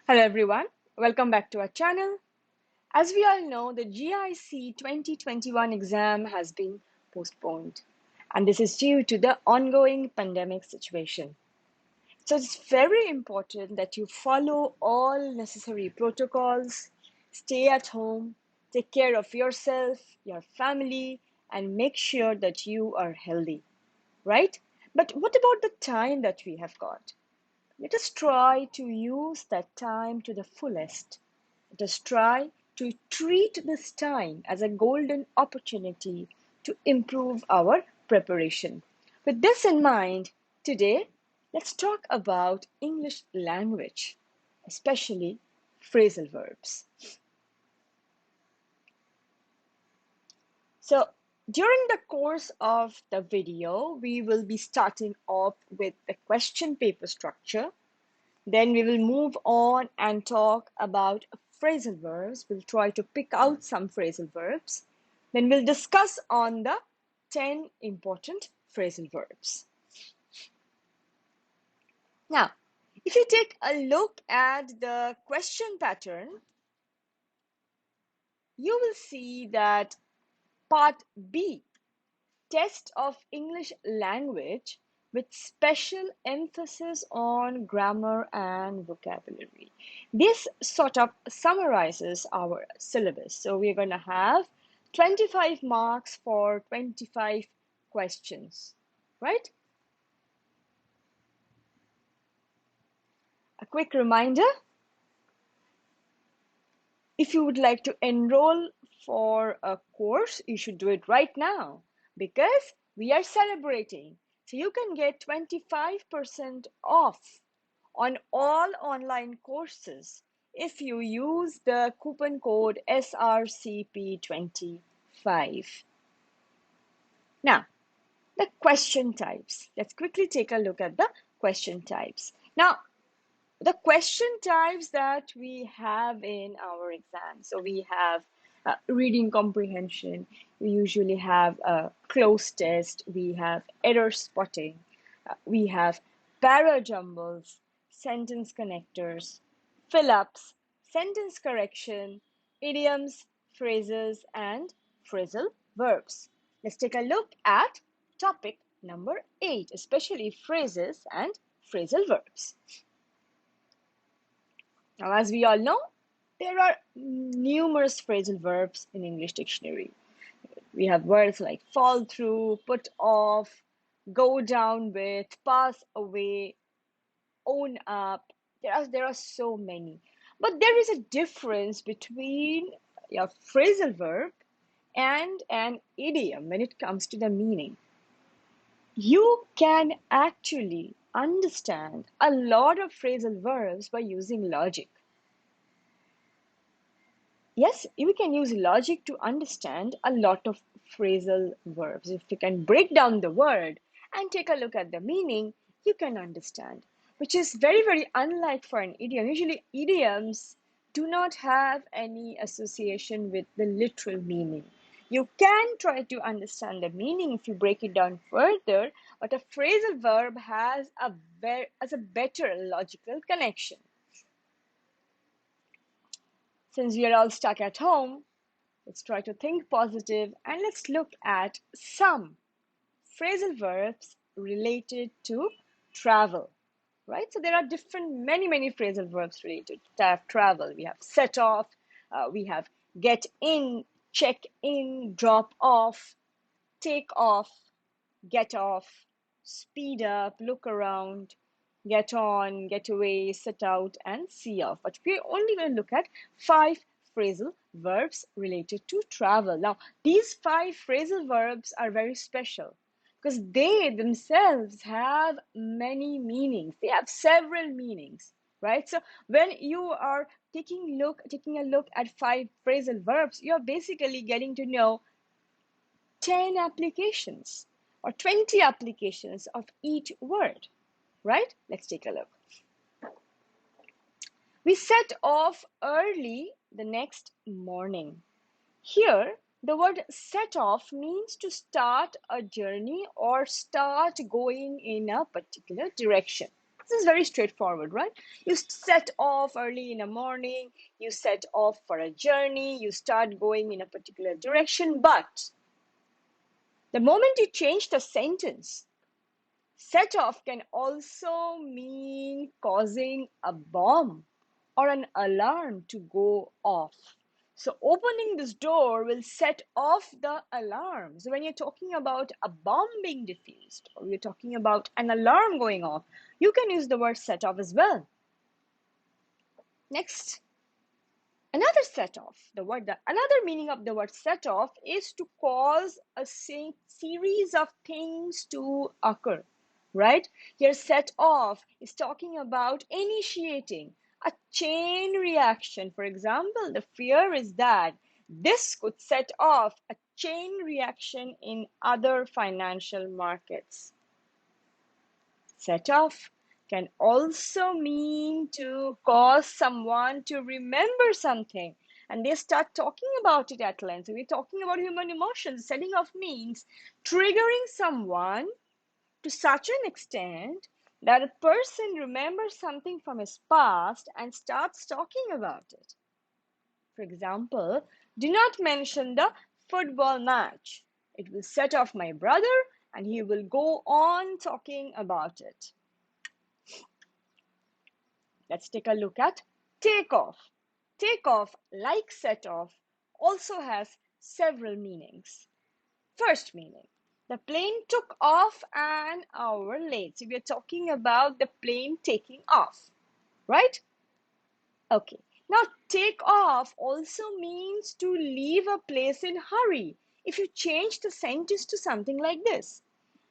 Hello everyone, welcome back to our channel. As we all know, the GIC 2021 exam has been postponed, and this is due to the ongoing pandemic situation. So it's very important that you follow all necessary protocols, stay at home, take care of yourself, your family, and make sure that you are healthy, right? But what about the time that we have got? Let us try to use that time to the fullest. Let us try to treat this time as a golden opportunity to improve our preparation. With this in mind, today let's talk about English language, especially phrasal verbs. So, during the course of the video, we will be starting off with the question paper structure. Then we will move on and talk about phrasal verbs. We'll try to pick out some phrasal verbs. Then we'll discuss on the 10 important phrasal verbs. Now, if you take a look at the question pattern, you will see that part B, test of English language with special emphasis on grammar and vocabulary. This sort of summarizes our syllabus. So we're going to have 25 marks for 25 questions, right? A quick reminder, if you would like to enroll for a course, you should do it right now because we are celebrating. So you can get 25% off on all online courses if you use the coupon code SRCP25. Now, the question types. Let's quickly take a look at the question types. Now, the question types that we have in our exam. So we have reading comprehension. We usually have a cloze test. We have error spotting. We have para jumbles, sentence connectors, fill-ups, sentence correction, idioms, phrases, and phrasal verbs. Let's take a look at topic number 8, especially phrases and phrasal verbs. Now, as we all know, there are numerous phrasal verbs in English dictionary. We have words like fall through, put off, go down with, pass away, own up. There are so many. But there is a difference between a phrasal verb and an idiom when it comes to the meaning. You can actually understand a lot of phrasal verbs by using logic. Yes, we can use logic to understand a lot of phrasal verbs. If you can break down the word and take a look at the meaning, you can understand, which is very, very unlike for an idiom. Usually, idioms do not have any association with the literal meaning. You can try to understand the meaning if you break it down further, but a phrasal verb has a better logical connection. Since we are all stuck at home, let's try to think positive and let's look at some phrasal verbs related to travel, right? So there are many phrasal verbs related to travel. We have set off, we have get in, check in, drop off, take off, get off, speed up, look around, get on, get away, set out, and see off. But we're only going to look at 5 phrasal verbs related to travel. Now, these 5 phrasal verbs are very special because they themselves have many meanings. They have several meanings, right? So when you are taking a look at 5 phrasal verbs, you're basically getting to know 10 applications or 20 applications of each word, right? Let's take a look. We set off early the next morning. Here, the word set off means to start a journey or start going in a particular direction. This is very straightforward, right? You set off early in the morning, you set off for a journey, you start going in a particular direction, but the moment you change the sentence, set off can also mean causing a bomb or an alarm to go off. So opening this door will set off the alarm. So when you're talking about a bomb being diffused or you're talking about an alarm going off, you can use the word set off as well. Next, another set off. Another meaning of the word set off is to cause a series of things to occur, right? Here, set off is talking about initiating a chain reaction. For example, the fear is that this could set off a chain reaction in other financial markets. Set off can also mean to cause someone to remember something and they start talking about it at length. So we're talking about human emotions. Setting off means triggering someone to such an extent that a person remembers something from his past and starts talking about it. For example, do not mention the football match. It will set off my brother and he will go on talking about it. Let's take a look at takeoff. Takeoff, like set off, also has several meanings. First meaning, the plane took off an hour late. So we are talking about the plane taking off, right? Okay. Now, take off also means to leave a place in hurry. If you change the sentence to something like this,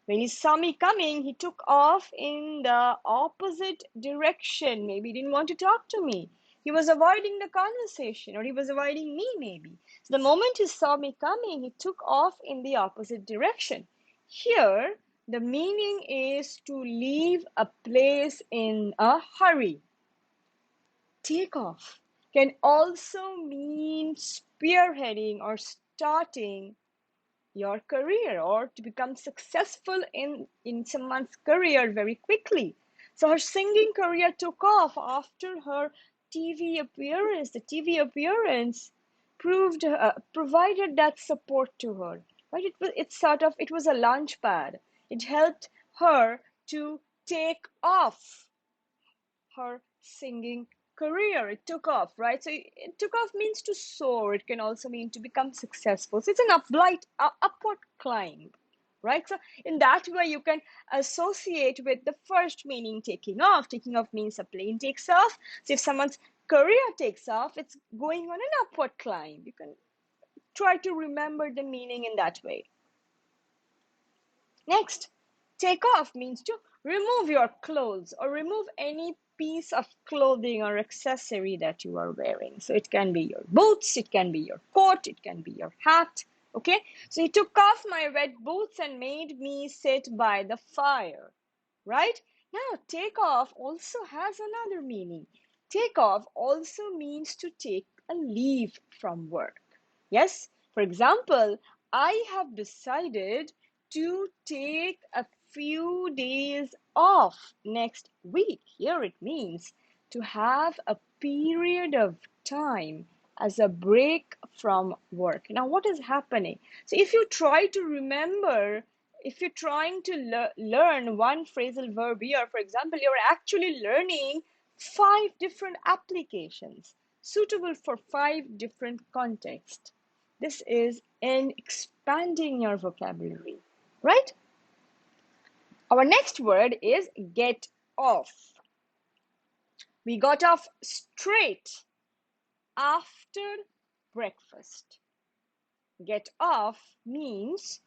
when he saw me coming, he took off in the opposite direction. Maybe he didn't want to talk to me. He was avoiding the conversation, or he was avoiding me, maybe. So the moment he saw me coming, he took off in the opposite direction. Here, the meaning is to leave a place in a hurry. Take off can also mean spearheading or starting your career or to become successful in someone's career very quickly. So her singing career took off after her TV appearance. The TV appearance provided that support to her. Right? It was a launch pad. It helped her to take off her singing career. It took off, right? So it took off means to soar. It can also mean to become successful. So it's an upward climb, right? So in that way, you can associate with the first meaning, taking off. Taking off means a plane takes off. So if someone's career takes off, it's going on an upward climb. You can try to remember the meaning in that way. Next, take off means to remove your clothes or remove any piece of clothing or accessory that you are wearing. So it can be your boots, it can be your coat, it can be your hat. Okay, so he took off my red boots and made me sit by the fire. Right? Now, take off also has another meaning. Take off also means to take a leave from work. Yes, for example, I have decided to take a few days off next week. Here it means to have a period of time as a break from work. Now, what is happening? So, if you try to remember, if you're trying to learn one phrasal verb here, for example, you're actually learning 5 different applications suitable for 5 different contexts. This is in expanding your vocabulary, right? Our next word is get off. We got off straight after breakfast. Get off means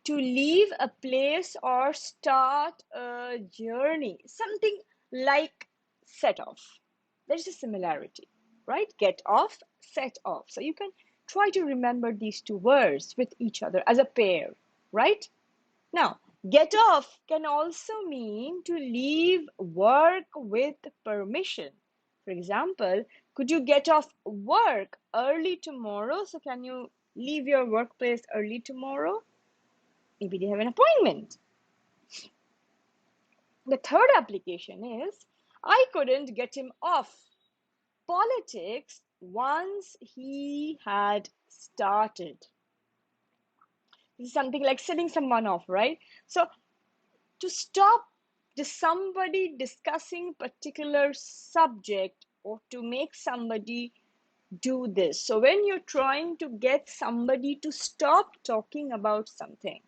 to leave a place or start a journey. Something like set off. There's a similarity, right? Get off, set off. So you can try to remember these two words with each other as a pair, right? Now, get off can also mean to leave work with permission. For example, could you get off work early tomorrow? So can you leave your workplace early tomorrow? Maybe they have an appointment. The third application is, I couldn't get him off politics once he had started. This is something like setting someone off, right? So to stop somebody discussing particular subject or to make somebody do this. So when you're trying to get somebody to stop talking about something,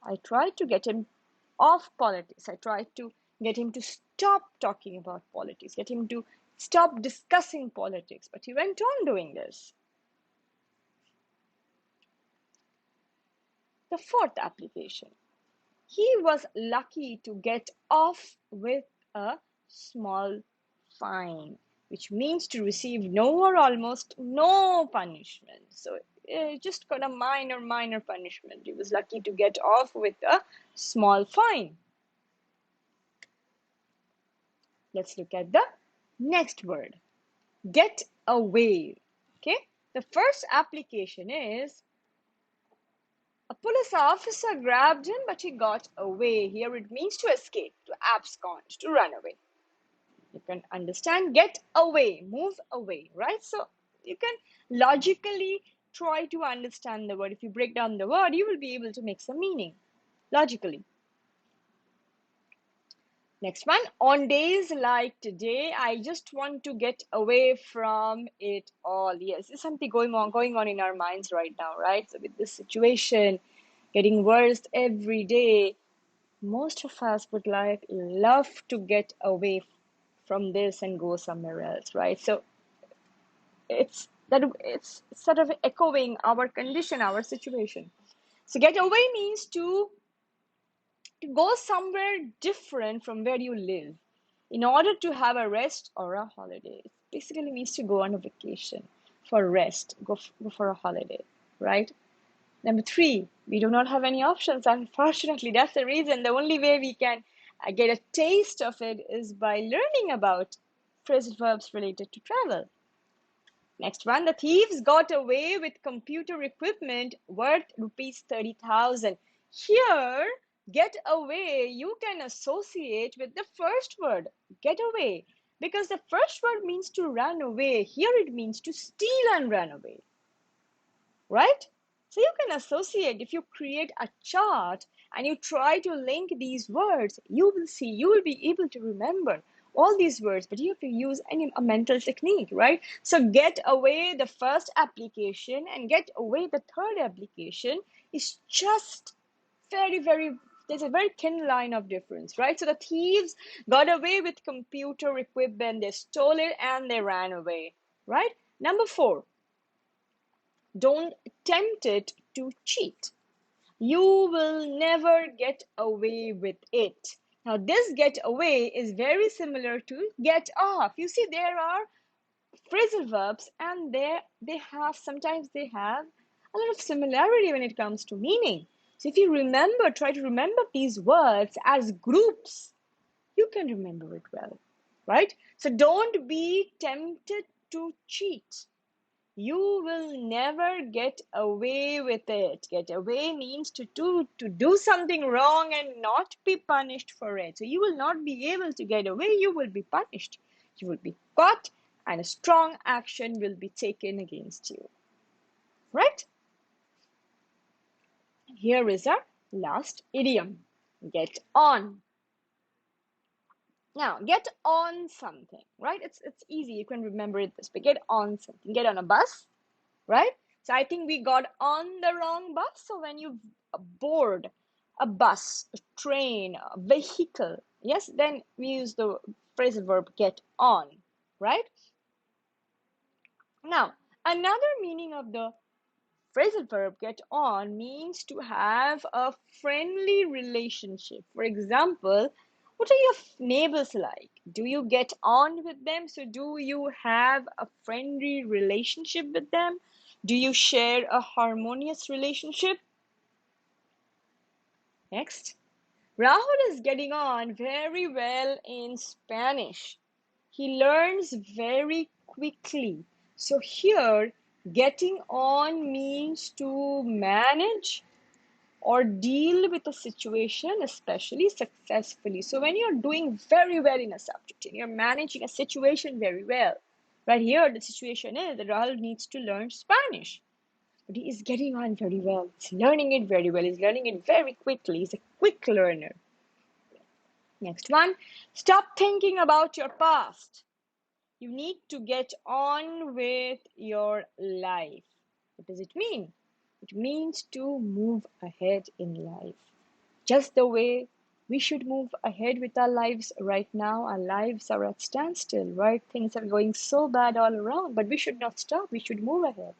I tried to get him off politics. I tried to get him to stop talking about politics, get him to stop discussing politics, but he went on doing this. The fourth application, he was lucky to get off with a small fine, which means to receive no or almost no punishment. So just got a minor punishment. He was lucky to get off with a small fine. Let's look at the next word, get away. Okay, the first application is, a police officer grabbed him, but he got away. Here it means to escape, to abscond, to run away. You can understand, get away, move away, right? So you can logically try to understand the word. If you break down the word, you will be able to make some meaning logically. Next one, on days like today, I just want to get away from it all. Yes, there's something going on in our minds right now, right? So with this situation getting worse every day, most of us would love to get away from this and go somewhere else, right? So it's sort of echoing our condition, our situation. So get away means to go somewhere different from where you live in order to have a rest or a holiday. It basically means to go on a vacation for rest, go for a holiday, right? Number three, we do not have any options. Unfortunately, that's the reason. The only way we can get a taste of it is by learning about phrasal verbs related to travel. Next one, the thieves got away with computer equipment worth rupees 30,000. Here, get away, you can associate with the first word, get away, because the first word means to run away. Here it means to steal and run away, right? So you can associate, if you create a chart and you try to link these words, you will be able to remember all these words, but you have to use a mental technique, right? So get away, the first application, and get away, the third application, is just very, there's a very thin line of difference, right? So the thieves got away with computer equipment, they stole it and they ran away, right? Number four, don't tempt it to cheat. You will never get away with it. Now, this get away is very similar to get off. You see, there are phrasal verbs and sometimes they have a lot of similarity when it comes to meaning. So if you try to remember these words as groups, you can remember it well, right? So don't be tempted to cheat. You will never get away with it. Get away means to do something wrong and not be punished for it. So you will not be able to get away, you will be punished. You will be caught and a strong action will be taken against you. Right? Here is our last idiom. Get on. Now, get on something, right? It's easy, you can remember it this, but get on something. Get on a bus, right? So I think we got on the wrong bus. So when you board a bus, a train, a vehicle, yes, then we use the phrasal verb get on, right? Now, another meaning of the phrasal verb get on means to have a friendly relationship. For example, what are your neighbors like? Do you get on with them? So do you have a friendly relationship with them? Do you share a harmonious relationship? Next, Rahul is getting on very well in Spanish. He learns very quickly. So here, getting on means to manage, or deal with a situation especially successfully. So when you're doing very well in a subject and you're managing a situation very well, right here the situation is that Rahul needs to learn Spanish. But he is getting on very well. He's learning it very well. He's learning it very quickly. He's a quick learner. Next one, stop thinking about your past. You need to get on with your life. What does it mean? It means to move ahead in life. Just the way we should move ahead with our lives right now. Our lives are at standstill, right? Things are going so bad all around, but we should not stop. We should move ahead,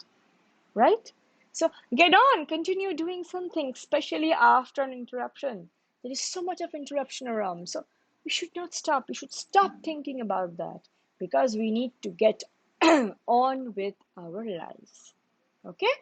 right? So get on, continue doing something, especially after an interruption. There is so much of interruption around. So we should not stop. We should stop thinking about that because we need to get on with our lives. Okay?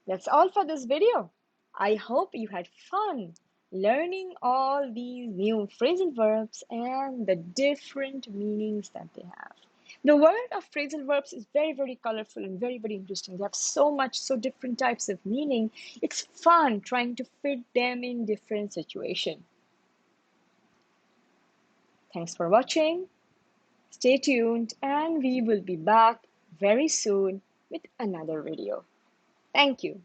That's all for this video. I hope you had fun learning all these new phrasal verbs and the different meanings that they have. The word of phrasal verbs is very, very colorful and very, very interesting. They have so different types of meaning. It's fun trying to fit them in different situations. Thanks for watching. Stay tuned and we will be back very soon with another video. Thank you.